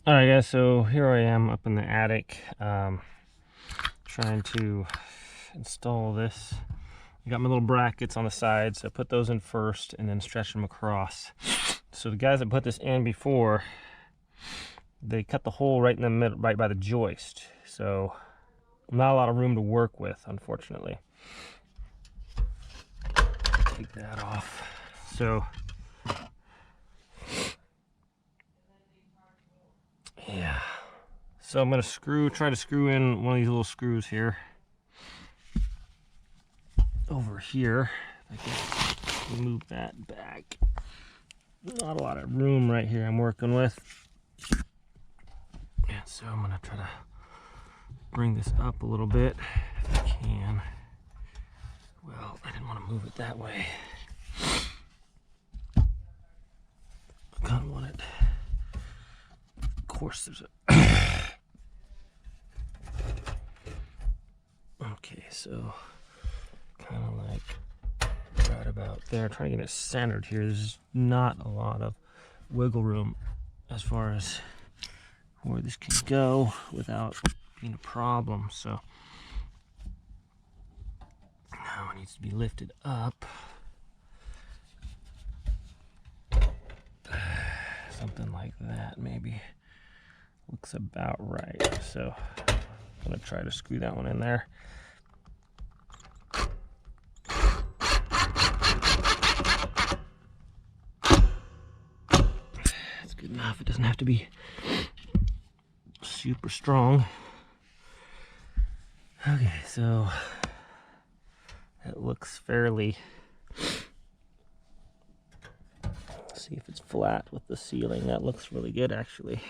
Alright guys, so here I am up in the attic trying to install this. I got my little brackets on the side, so I put those in first and then stretch them across. So the guys that put this in before, they cut the hole right in the middle, right by the joist. So not a lot of room to work with, unfortunately. Take that off. So yeah. So I'm gonna try to screw in one of these little screws here. Over here. I can move that back. Not a lot of room right here I'm working with. And so I'm gonna try to bring this up a little bit if I can. Well, I didn't want to move it that way. I kind of want it. Of course, there's a. Okay, so kind of like right about there. Trying to get it centered here. There's not a lot of wiggle room as far as where this can go without being a problem. So now it needs to be lifted up. Something like that maybe. Looks about right. So I'm gonna try to screw that one in there. That's good enough. It doesn't have to be super strong. Okay, so it looks fairly. Let's see if it's flat with the ceiling. That looks really good actually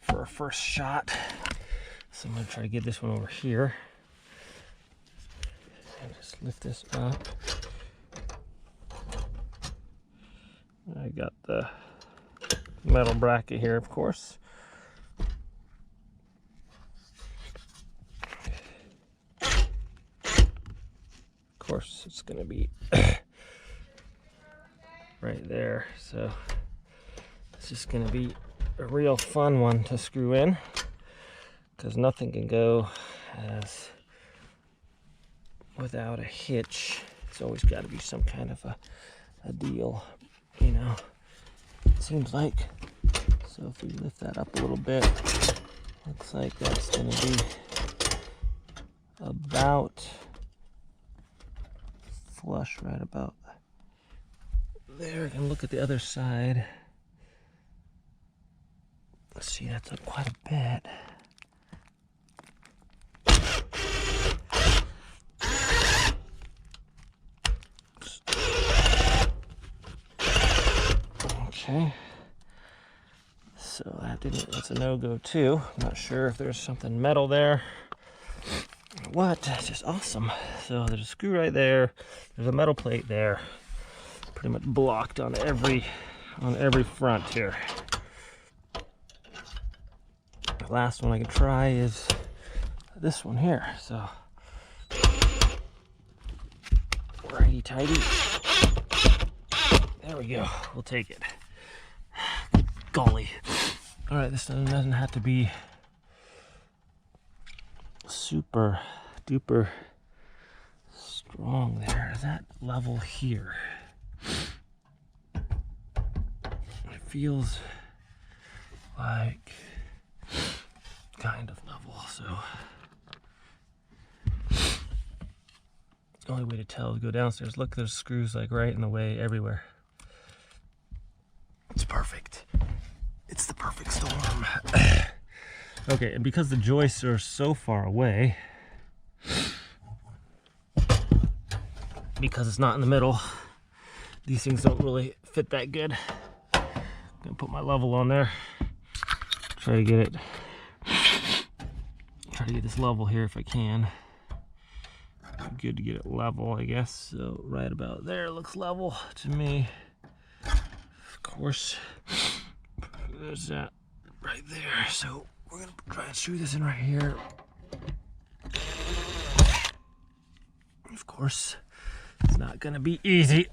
for a first shot. So I'm gonna try to get this one over here and just lift this up. I got the metal bracket here, of course. Of course, it's gonna be right there. So it's just gonna be a real fun one to screw in, because nothing can go as without a hitch. It's always got to be some kind of a deal, you know. It seems like. So if we lift that up a little bit, looks like that's going to be about flush right about there. I can look at the other side. Let's see, that's up quite a bit. Okay. So that's a no-go too. I'm not sure if there's something metal there. What? It's just awesome. So there's a screw right there. There's a metal plate there. Pretty much blocked on every front here. The last one I can try is this one here. So righty tighty. There we go. We'll take it. Golly. All right, this doesn't have to be super duper strong there. Is that level here? It feels like kind of level, so the only way to tell is go downstairs. Look, there's screws like right in the way everywhere. It's perfect. It's the perfect storm. Okay, and because the joists are so far away, because it's not in the middle, these things don't really fit that good. I'm gonna put my level on there. Try to get this level here if I can. Good to get it level, I guess. So right about there looks level to me. Of course, there's that right there. So we're gonna try and screw this in right here. Of course, it's not gonna be easy.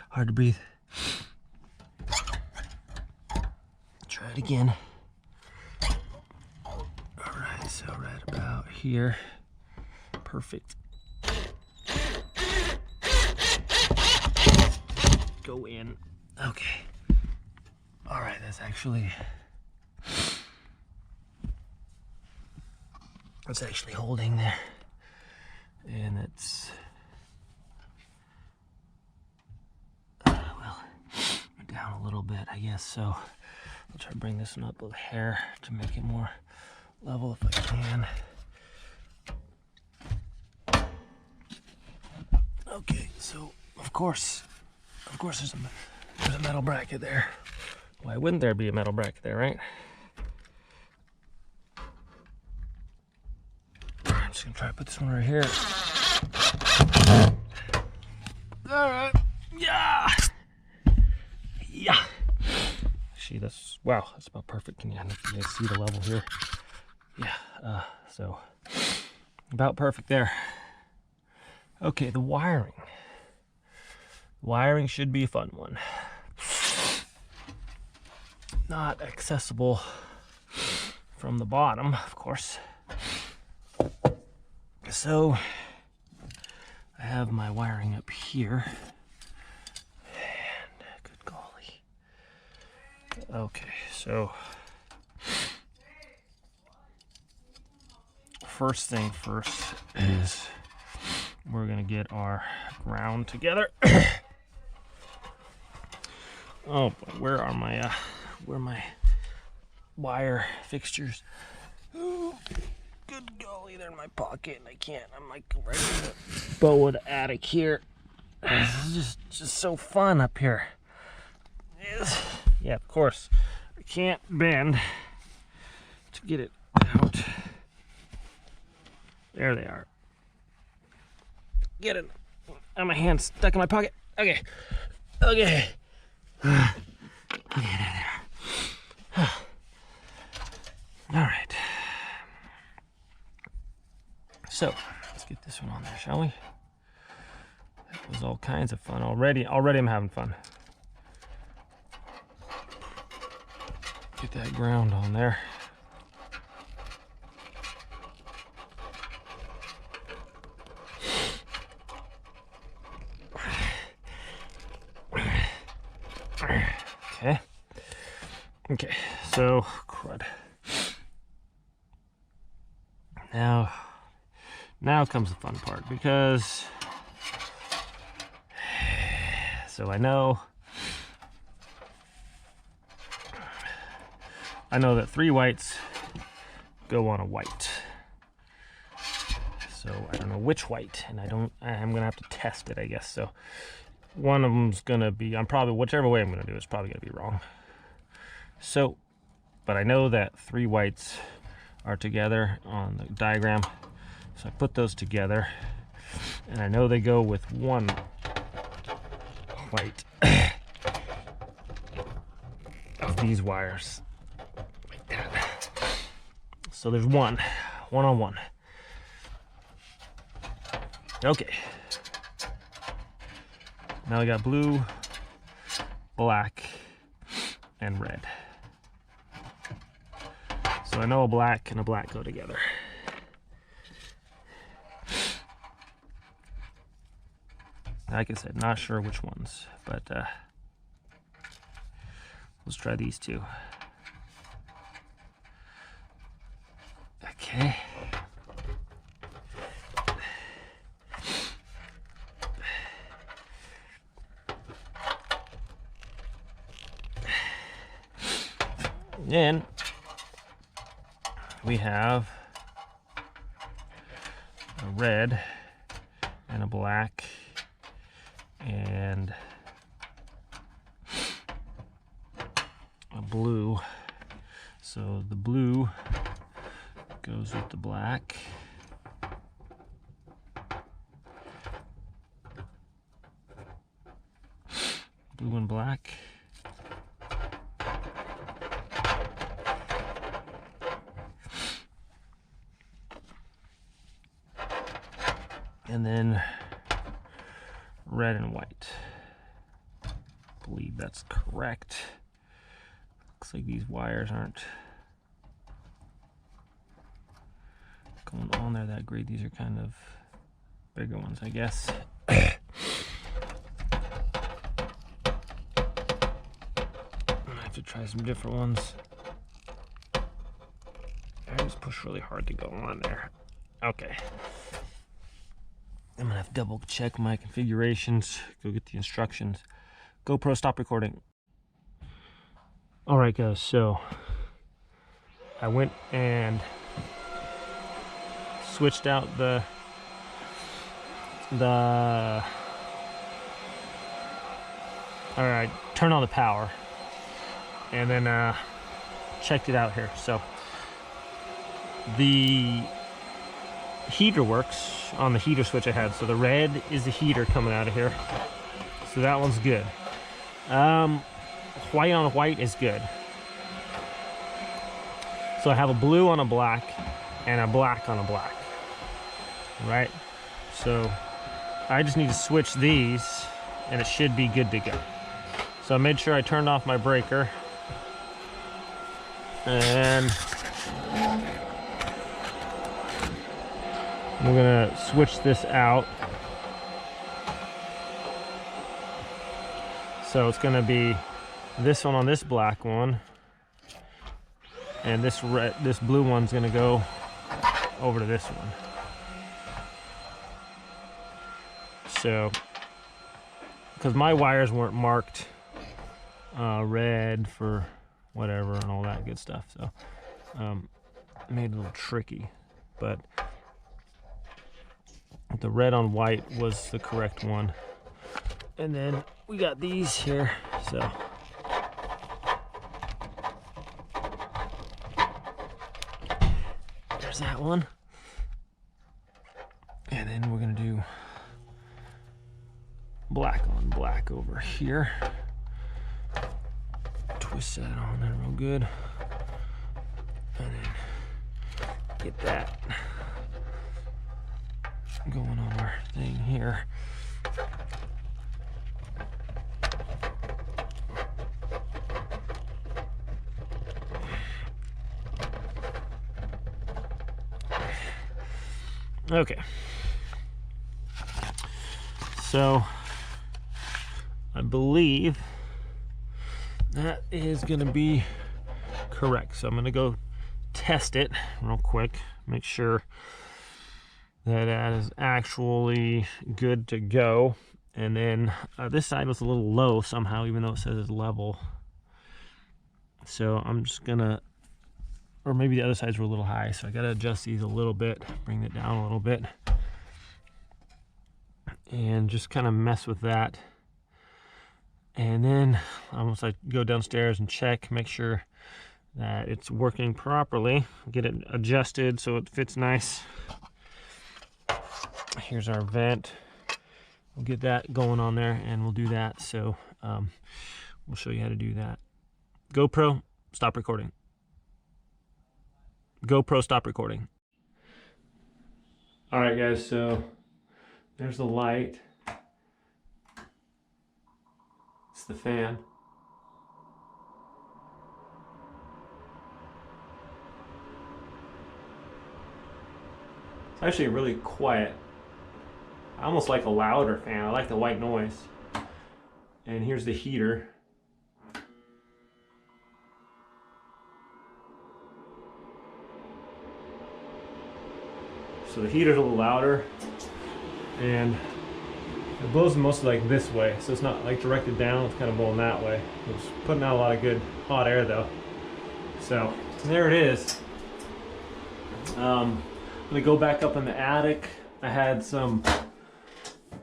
Hard to breathe. it again. All right, so right about here. Perfect. Go in. Okay. All right, that's actually holding there, and it's well, down a little bit, I guess. So I'll try to bring this one up with hair to make it more level if I can. Okay, so of course there's a metal bracket there. Why wouldn't there be a metal bracket there, right? I'm just gonna try to put this one right here. All right, yeah. See, that's, wow, that's about perfect. Can you guys see the level here? Yeah, so about perfect there. Okay, the wiring. Wiring should be a fun one. Not accessible from the bottom, of course. So I have my wiring up here. And good golly. Okay, so first thing first is we're gonna get our ground together. Oh boy, where are my wire fixtures? Oh, good golly, they're in my pocket and I can't. I'm like right in the bow of the attic here. This is just so fun up here. Yeah, of course, I can't bend to get it out. There they are. Get it out of my hand, stuck in my pocket. Okay. Okay. Okay, there they are. All right. So let's get this one on there, shall we? That was all kinds of fun already. Already I'm having fun. Get that ground on there. Okay, so crud. Now comes the fun part, because so I know that 3 whites go on a white. So I don't know which white, and I'm gonna have to test it, I guess. So one of them's gonna be, whichever way I'm gonna do it's probably gonna be wrong. So, but I know that 3 whites are together on the diagram. So I put those together, and I know they go with 1 white of these wires, like that. So there's one on one. Okay. Now I got blue, black, and red. So I know a black and a black go together. Like I said, not sure which ones, but let's try these 2. Okay. Then we have a red and a black and a blue. So the blue goes with the black. Blue and black. And then red and white. I believe that's correct. Looks like these wires aren't going on there that great. These are kind of bigger ones, I guess. I have to try some different ones. I just push really hard to go on there. Okay. I'm gonna have to double check my configurations, go get the instructions. GoPro, stop recording. All right, guys, so I went and switched out or I turned on the power and then checked it out here. So the heater works on the heater switch I had. So the red is the heater coming out of here. So that one's good. White on white is good. So I have a blue on a black and a black on a black. Right? So I just need to switch these and it should be good to go. So I made sure I turned off my breaker. And we're gonna switch this out. So it's gonna be this one on this black one, and this blue one's gonna go over to this one. So, because my wires weren't marked red for whatever and all that good stuff, so it made it a little tricky, but the red on white was the correct one. And then we got these here, so there's that one. And then we're gonna do black on black over here. Twist that on there real good. And then get that going on our thing here. Okay. So I believe that is going to be correct. So I'm going to go test it real quick, make sure that that is actually good to go. And then this side was a little low somehow, even though it says it's level. So I'm just gonna, or maybe the other sides were a little high, so I gotta adjust these a little bit, bring it down a little bit, and just kind of mess with that. And then almost like go downstairs and check, make sure that it's working properly, get it adjusted so it fits nice. Here's our vent. We'll get that going on there and we'll do that. So we'll show you how to do that. GoPro, stop recording. GoPro, stop recording. All right, guys, so there's the light. It's the fan. It's actually really quiet. I almost like a louder fan. I like the white noise. And here's the heater. So the heater's a little louder, and it blows mostly like this way, so it's not like directed down, it's kind of blowing that way. It's putting out a lot of good hot air though. So there it is. I'm gonna go back up in the attic. I had some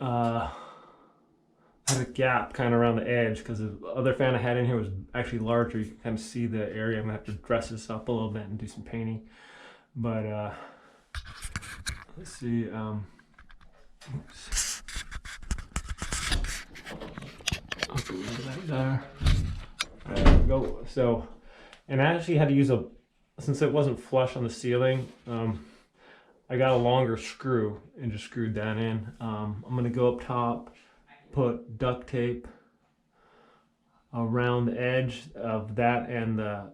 I had a gap kind of around the edge because the other fan I had in here was actually larger. You can kind of see the area. I'm gonna have to dress this up a little bit and do some painting. But let's see. Oops. I'll put that there. There we go. So, and I actually had to use since it wasn't flush on the ceiling, I got a longer screw and just screwed that in. I'm gonna go up top, put duct tape around the edge of that and the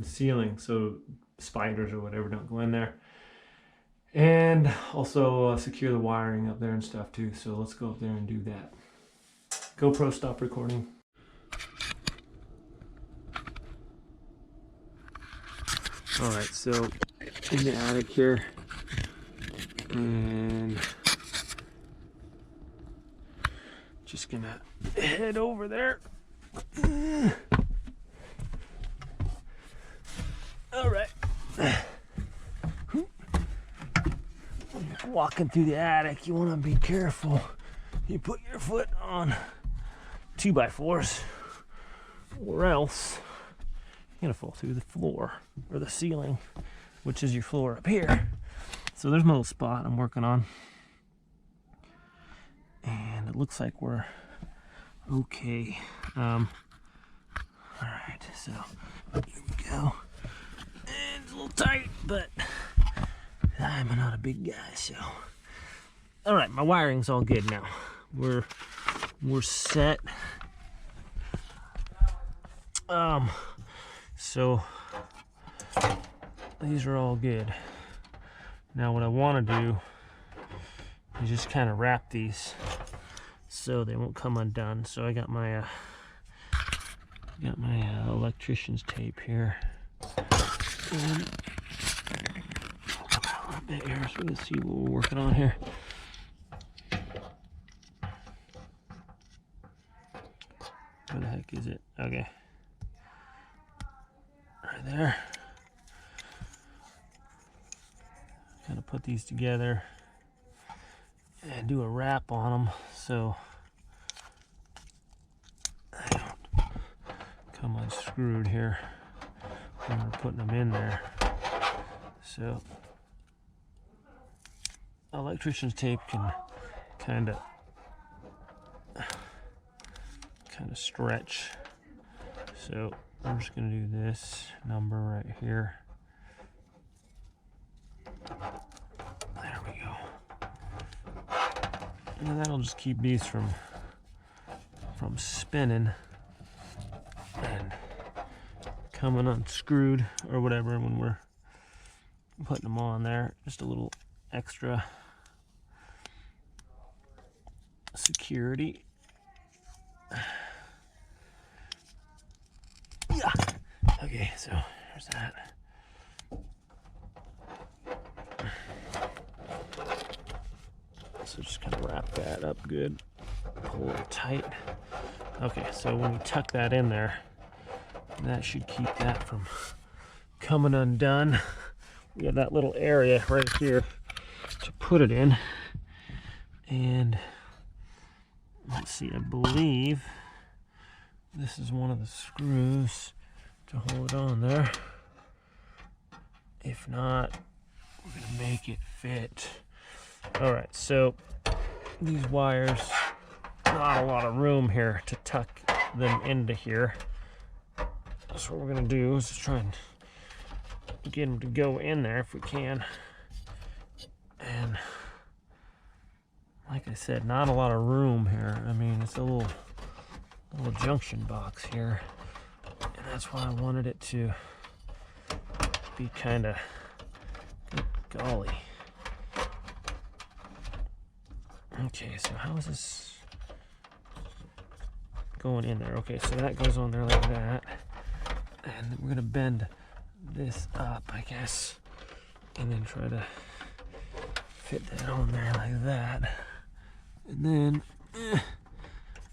ceiling, so spiders or whatever don't go in there. And also secure the wiring up there and stuff too. So let's go up there and do that. GoPro, stop recording. All right, so in the attic here, and just gonna head over there. All right. Walking through the attic, you want to be careful. You put your foot on 2x4s, or else you're gonna fall through the floor or the ceiling, which is your floor up here. So there's my little spot I'm working on, and it looks like we're okay. All right, so here we go. And it's a little tight, but I'm not a big guy, so. All right, my wiring's all good now. We're set. So these are all good. Now what I want to do is just kind of wrap these so they won't come undone. So I got my electrician's tape here. And a bit here, so let's see what we're working on here. Where the heck is it? Okay. Right there. Kind of put these together and do a wrap on them so they don't come unscrewed here when we're putting them in there. So electrician's tape can kind of stretch. So I'm just going to do this number right here. There we go. And that'll just keep these from spinning and coming unscrewed or whatever when we're putting them on there. Just a little extra security. Yeah. Okay, so there's that. So just kind of wrap that up good, pull it tight. Okay, so when we tuck that in there, that should keep that from coming undone. We have that little area right here to put it in. And let's see, I believe this is one of the screws to hold it on there. If not, we're gonna make it fit. All right, so these wires, not a lot of room here to tuck them into here. So what we're gonna do is just try and get them to go in there if we can. And like I said, not a lot of room here. I mean, it's a little junction box here, and that's why I wanted it to be kind of, golly. Okay, so how is this going in there? Okay, so that goes on there like that, and we're gonna bend this up, I guess, and then try to fit that on there like that, and then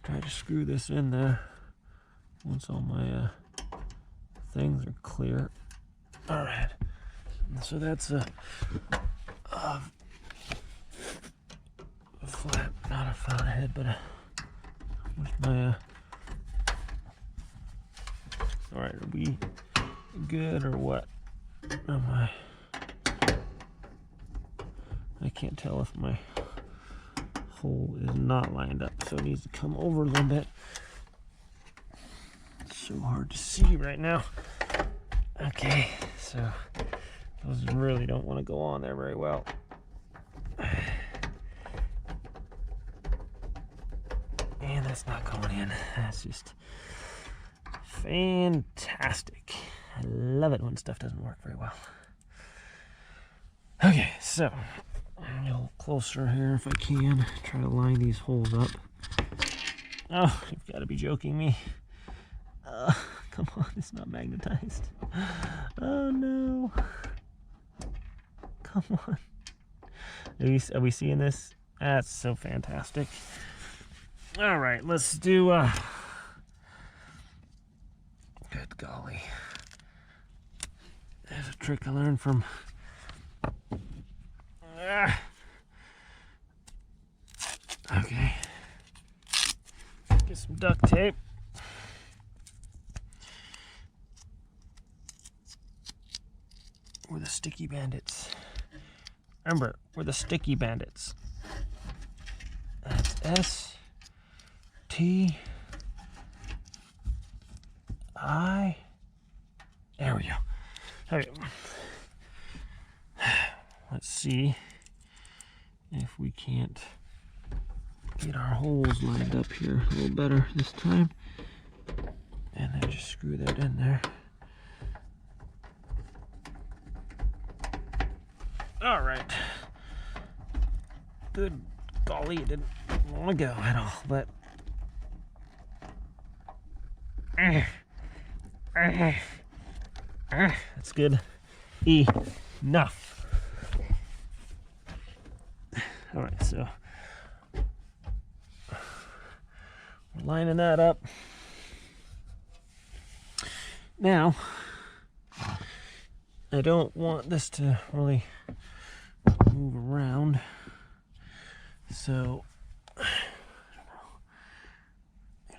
try to screw this in there once all my things are clear. All right, so that's a flat, not a flat head, but where's my all right, are we good or what? Am I can't tell if my hole is not lined up, so it needs to come over a little bit. It's so hard to see right now. Okay, so those really don't want to go on there very well. And that's not going in. That's just fantastic. I love it when stuff doesn't work very well. Okay, so a little closer here if I can. Try to line these holes up. Oh, you've got to be joking me. Come on, it's not magnetized. Oh no. Come on. Are we seeing this? That's so fantastic. All right, let's do good golly. There's a trick I learned from okay. Get some duct tape. We're the sticky bandits. Remember, we're the sticky bandits. That's S-T-I. There we go. Okay. Let's see if we can't get our holes lined up here a little better this time. And then just screw that in there. All right. Good golly, it didn't want to go at all, but that's good enough. All right, so we're lining that up. Now, I don't want this to really move around, so I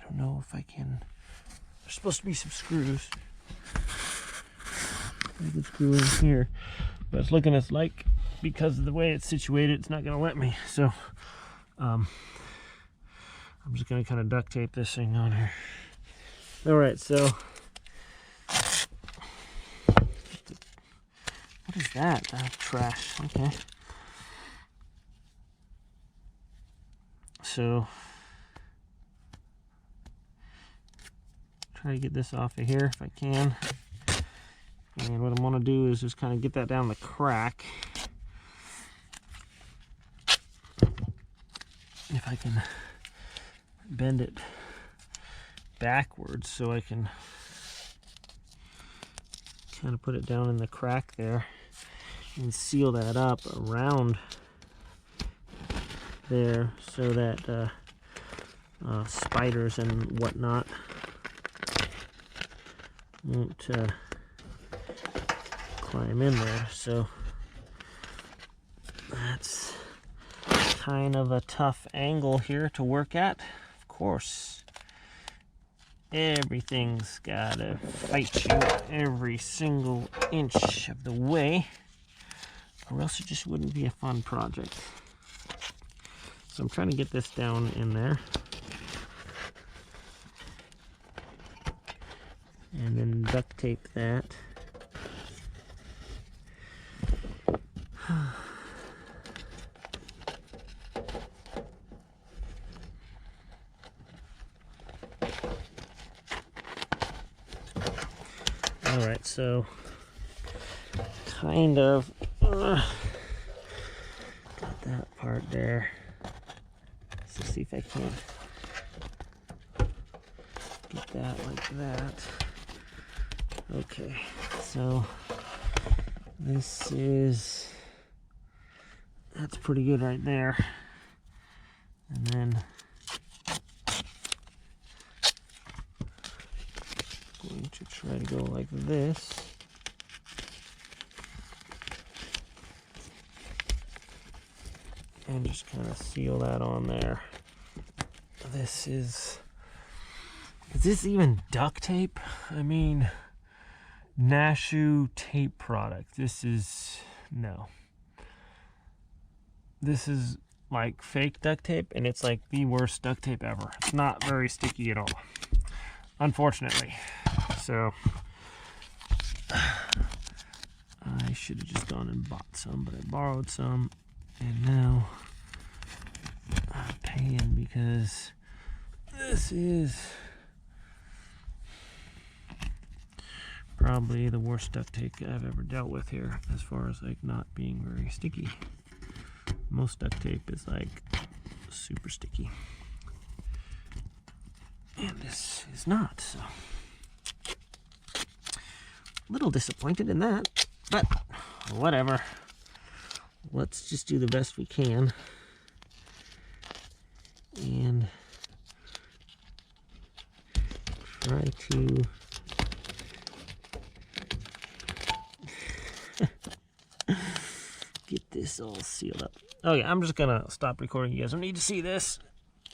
don't know if I can. There's supposed to be some screws. I could screw in here, but it's looking as like, because of the way it's situated, it's not going to let me. So I'm just going to kind of duct tape this thing on here. All right, so what is that? Trash. Okay. So try to get this off of here if I can. And what I'm going to do is just kind of get that down the crack. If I can bend it backwards so I can kind of put it down in the crack there and seal that up around there so that spiders and whatnot won't climb in there. So that's kind of a tough angle here to work at. Of course, everything's gotta fight you every single inch of the way, or else it just wouldn't be a fun project. So I'm trying to get this down in there. And then duct tape that. All right, so kind of got that part there. Let's see if I can get that like that. Okay, so this is, that's pretty good right there. And then going to try to go like this. And just kind of seal that on there. This is this even duct tape? I mean, Nashu tape product. This is, no. This is like fake duct tape, and it's like the worst duct tape ever. It's not very sticky at all, unfortunately. So I should have just gone and bought some, but I borrowed some, and now I'm paying because this is probably the worst duct tape I've ever dealt with here, as far as like not being very sticky. Most duct tape is like super sticky, and this is not, so a little disappointed in that, but whatever. Let's just do the best we can and try to get this all sealed up. Okay, I'm just gonna stop recording. You guys don't need to see this.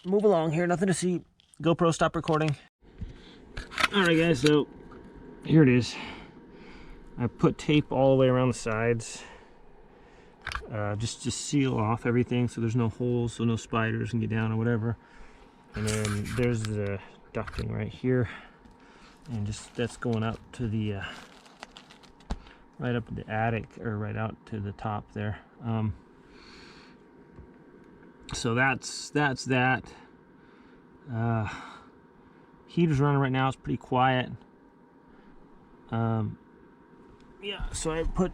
Move along here, nothing to see. GoPro, stop recording. Alright guys, so here it is. I put tape all the way around the sides, just to seal off everything so there's no holes, so no spiders can get down or whatever. And then there's the ducting right here, and just that's going up to the right up to the attic, or right out to the top there. So that's that. Heater's running right now. It's pretty quiet. Yeah, so I put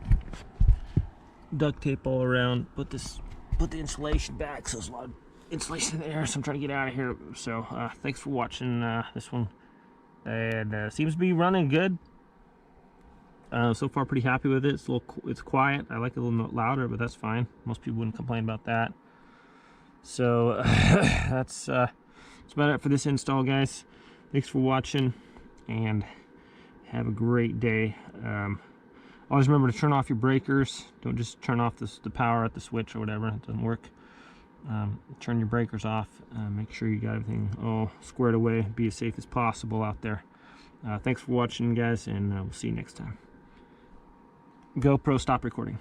duct tape all around, put the insulation back, so there's a lot of insulation in there, so I'm trying to get out of here. So thanks for watching this one, and seems to be running good. So far pretty happy with it. It's quiet. I like it a little louder, but that's fine. Most people wouldn't complain about that. So that's about it for this install, guys. Thanks for watching, and have a great day. Always remember to turn off your breakers. Don't just turn off the power at the switch or whatever. It doesn't work. Turn your breakers off. Make sure you got everything all squared away. Be as safe as possible out there. Thanks for watching, guys, and we'll see you next time. GoPro, stop recording.